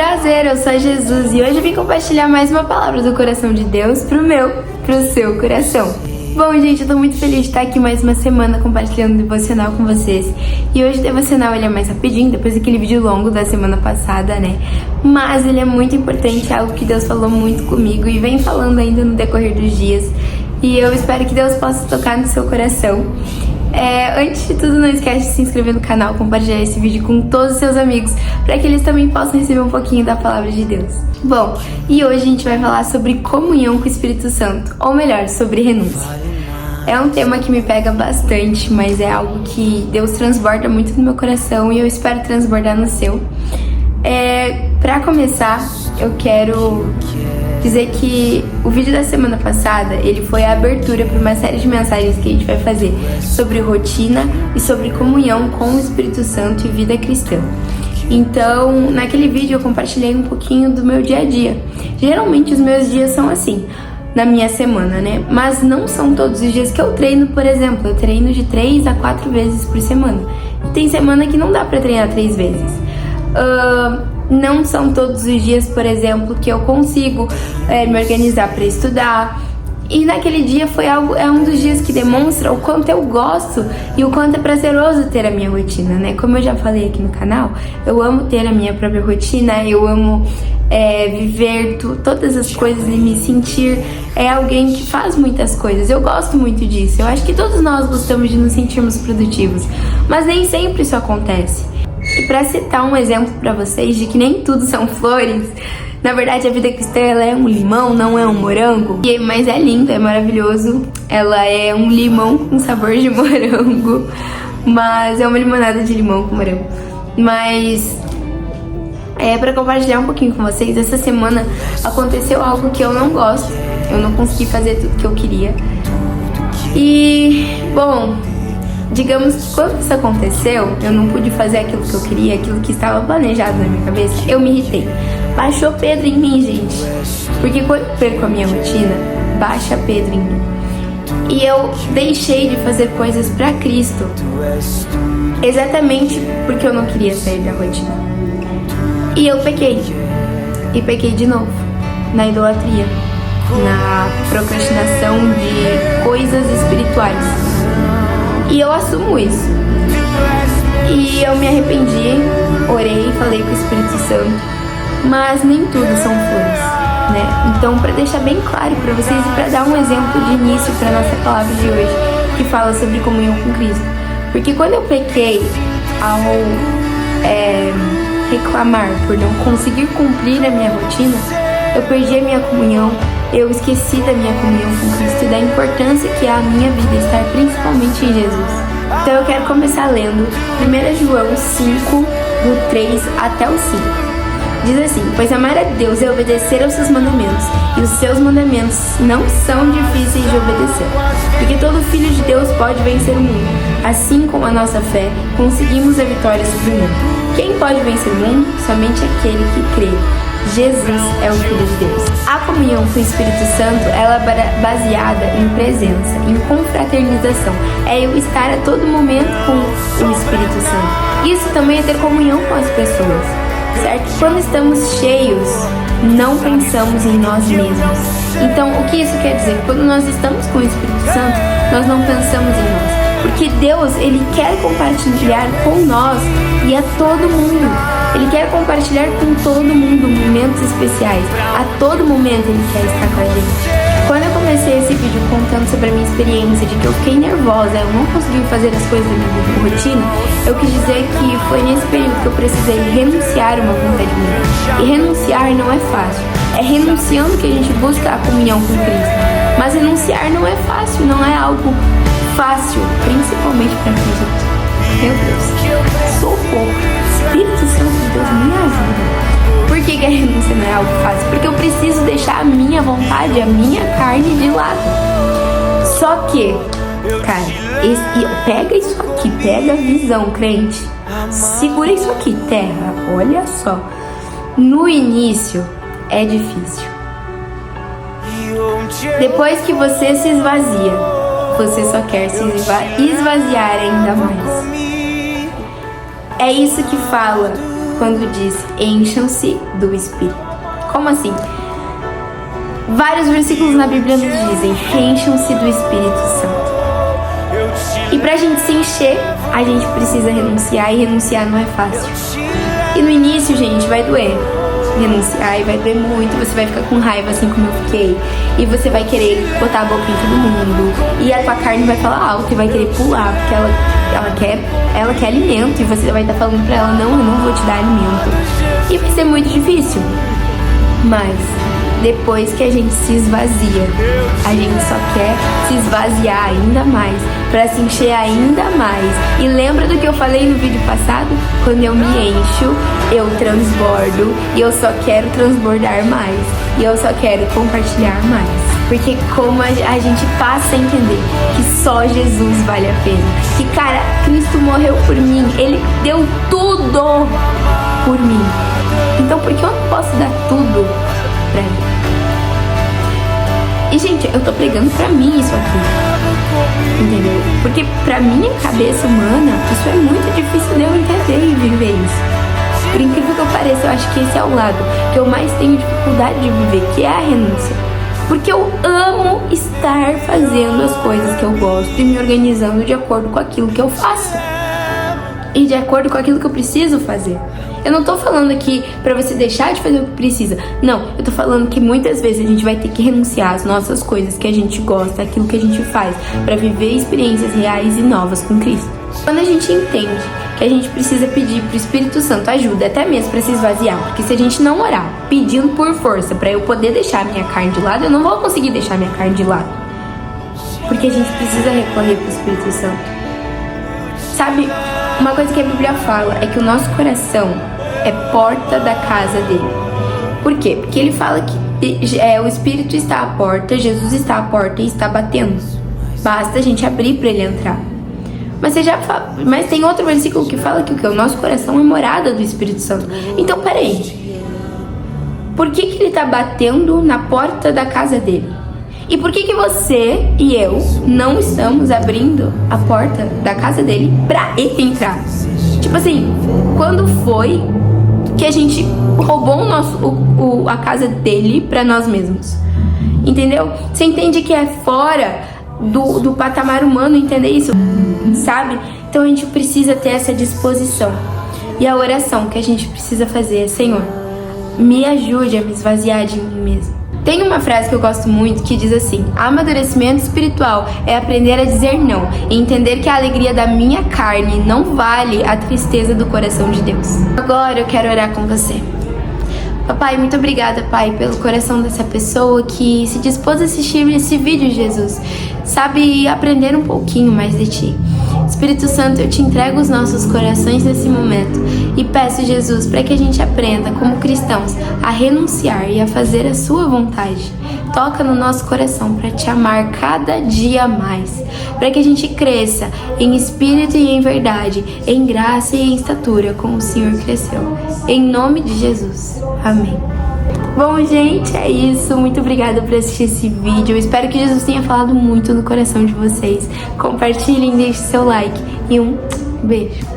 Prazer, eu sou Jesus e hoje eu vim compartilhar mais uma palavra do coração de Deus pro seu coração. Bom, gente, eu tô muito feliz de estar aqui mais uma semana compartilhando o devocional com vocês. E hoje o devocional ele é mais rapidinho, depois daquele vídeo longo da semana passada, né? Mas ele é muito importante, é algo que Deus falou muito comigo e vem falando ainda no decorrer dos dias. E eu espero que Deus possa tocar no seu coração. Antes de tudo, não esquece de se inscrever no canal, compartilhar esse vídeo com todos os seus amigos, para que eles também possam receber um pouquinho da palavra de Deus. Bom, e hoje a gente vai falar sobre comunhão com o Espírito Santo, ou melhor, sobre renúncia. É um tema que me pega bastante, mas é algo que Deus transborda muito no meu coração e eu espero transbordar no seu. Para começar, eu quero dizer que o vídeo da semana passada, ele foi a abertura para uma série de mensagens que a gente vai fazer sobre rotina e sobre comunhão com o Espírito Santo e vida cristã. Então, naquele vídeo eu compartilhei um pouquinho do meu dia a dia. Geralmente os meus dias são assim, na minha semana, né? Mas não são todos os dias que eu treino, por exemplo. Eu treino de 3 a 4 vezes por semana. E tem semana que não dá pra treinar 3 vezes. Não são todos os dias, por exemplo, que eu consigo me organizar para estudar. E naquele dia é um dos dias que demonstra o quanto eu gosto e o quanto é prazeroso ter a minha rotina, né? Como eu já falei aqui no canal, eu amo ter a minha própria rotina, eu amo viver todas as coisas e me sentir alguém que faz muitas coisas. Eu gosto muito disso. Eu acho que todos nós gostamos de nos sentirmos produtivos, mas nem sempre isso acontece. E para citar um exemplo para vocês de que nem tudo são flores, na verdade a vida cristã ela é um limão, não é um morango, mas é lindo, é maravilhoso. Ela é um limão com sabor de morango, mas é uma limonada de limão com morango. Mas para compartilhar um pouquinho com vocês, essa semana aconteceu algo que eu não gosto, eu não consegui fazer tudo que eu queria. E, bom, digamos que quando isso aconteceu, eu não pude fazer aquilo que eu queria, aquilo que estava planejado na minha cabeça, eu me irritei. Baixou Pedro em mim, gente. Porque quando eu perco a minha rotina, baixa Pedro em mim. E eu deixei de fazer coisas pra Cristo. Exatamente porque eu não queria sair da rotina. E eu pequei. E pequei de novo. Na idolatria. Na procrastinação de coisas espirituais. E eu assumo isso. E eu me arrependi, orei, falei com o Espírito Santo, mas nem tudo são flores, né? Então, para deixar bem claro para vocês e para dar um exemplo de início para nossa palavra de hoje, que fala sobre comunhão com Cristo. Porque quando eu pequei ao reclamar por não conseguir cumprir a minha rotina, eu perdi a minha comunhão. Eu esqueci da minha comunhão com Cristo e da importância que é a minha vida estar principalmente em Jesus. Então eu quero começar lendo 1 João 5, do 3 até o 5. Diz assim: pois amar a Deus é obedecer aos seus mandamentos, e os seus mandamentos não são difíceis de obedecer, porque todo filho de Deus pode vencer o mundo. Assim como a nossa fé, conseguimos a vitória sobre o mundo. Quem pode vencer o mundo? Somente aquele que crê. Jesus é o Filho de Deus. A comunhão com o Espírito Santo, ela é baseada em presença, em confraternização. É eu estar a todo momento com o Espírito Santo. Isso também é ter comunhão com as pessoas, certo? Quando estamos cheios, não pensamos em nós mesmos. Então, o que isso quer dizer? Quando nós estamos com o Espírito Santo, nós não pensamos em nós. Porque Deus, Ele quer compartilhar com nós e a todo mundo. Ele quer compartilhar com todo mundo momentos especiais. A todo momento Ele quer estar com a gente. Quando eu comecei esse vídeo contando sobre a minha experiência de que eu fiquei nervosa, eu não consegui fazer as coisas da minha rotina, eu quis dizer que foi nesse período que eu precisei renunciar uma vontade minha. E renunciar não é fácil. É renunciando que a gente busca a comunhão com Cristo. Mas renunciar não é fácil, não é algo fácil, principalmente para mim, gente. Meu Deus, socorro. Espírito Santo de Deus, me ajuda. Por que a renúncia não é algo fácil? Porque eu preciso deixar a minha vontade, a minha carne de lado. Só que, cara, pega isso aqui, pega a visão, crente. Segura isso aqui, terra. Olha só. No início é difícil. Depois que você se esvazia, você só quer se esvaziar ainda mais. É isso que fala quando diz encham-se do Espírito. Como assim? Vários versículos na Bíblia nos dizem encham-se do Espírito Santo. E pra gente se encher, a gente precisa renunciar, e renunciar não é fácil. E no início, gente, vai doer. Renunciar e vai doer muito, você vai ficar com raiva assim como eu fiquei. E você vai querer botar a boca em todo mundo. E a tua carne vai falar alto e vai querer pular, porque ela quer alimento. E você vai estar falando pra ela, não, eu não vou te dar alimento. E vai ser muito difícil. Mas depois que a gente se esvazia, a gente só quer se esvaziar ainda mais, para se encher ainda mais. E lembra do que eu falei no vídeo passado? Quando eu me encho, eu transbordo, e eu só quero transbordar mais, e eu só quero compartilhar mais. Porque como a gente passa a entender que só Jesus vale a pena, que cara, Cristo morreu por mim, Ele deu tudo por mim. Então por que eu não posso dar tudo pra Ele? E gente, eu tô pregando pra mim isso aqui, entendeu? Porque pra minha cabeça humana, isso é muito difícil de eu entender e viver isso. Por incrível que eu pareça, eu acho que esse é o lado que eu mais tenho dificuldade de viver, que é a renúncia. Porque eu amo estar fazendo as coisas que eu gosto e me organizando de acordo com aquilo que eu faço. E de acordo com aquilo que eu preciso fazer. Eu não tô falando aqui pra você deixar de fazer o que precisa. Não, eu tô falando que muitas vezes a gente vai ter que renunciar às nossas coisas que a gente gosta, aquilo que a gente faz, pra viver experiências reais e novas com Cristo. Quando a gente entende que a gente precisa pedir pro Espírito Santo ajuda, até mesmo pra se esvaziar, porque se a gente não orar, pedindo por força pra eu poder deixar a minha carne de lado, eu não vou conseguir deixar a minha carne de lado. Porque a gente precisa recorrer pro Espírito Santo. Sabe, uma coisa que a Bíblia fala é que o nosso coração é porta da casa dele. Por quê? Porque ele fala que o Espírito está à porta, Jesus está à porta e está batendo. Basta a gente abrir para ele entrar. Mas tem outro versículo que fala que o nosso coração é morada do Espírito Santo. Então, peraí. Por que ele está batendo na porta da casa dele? E por que você e eu não estamos abrindo a porta da casa dele pra ele entrar? Tipo assim, quando foi que a gente roubou a casa dele pra nós mesmos? Entendeu? Você entende que é fora do patamar humano entender isso, sabe? Então a gente precisa ter essa disposição. E a oração que a gente precisa fazer é: Senhor, me ajude a me esvaziar de mim mesmo. Tem uma frase que eu gosto muito que diz assim: amadurecimento espiritual é aprender a dizer não e entender que a alegria da minha carne não vale a tristeza do coração de Deus. Agora eu quero orar com você. Papai, muito obrigada, Pai, pelo coração dessa pessoa que se dispôs a assistir esse vídeo, Jesus. Sabe, aprender um pouquinho mais de Ti. Espírito Santo, eu te entrego os nossos corações nesse momento e peço, Jesus, para que a gente aprenda, como cristãos, a renunciar e a fazer a Sua vontade. Toca no nosso coração para Te amar cada dia mais, para que a gente cresça em espírito e em verdade, em graça e em estatura, como o Senhor cresceu. Em nome de Jesus. Amém. Bom, gente, é isso. Muito obrigada por assistir esse vídeo. Eu espero que Jesus tenha falado muito no coração de vocês. Compartilhem, deixe seu like e um beijo.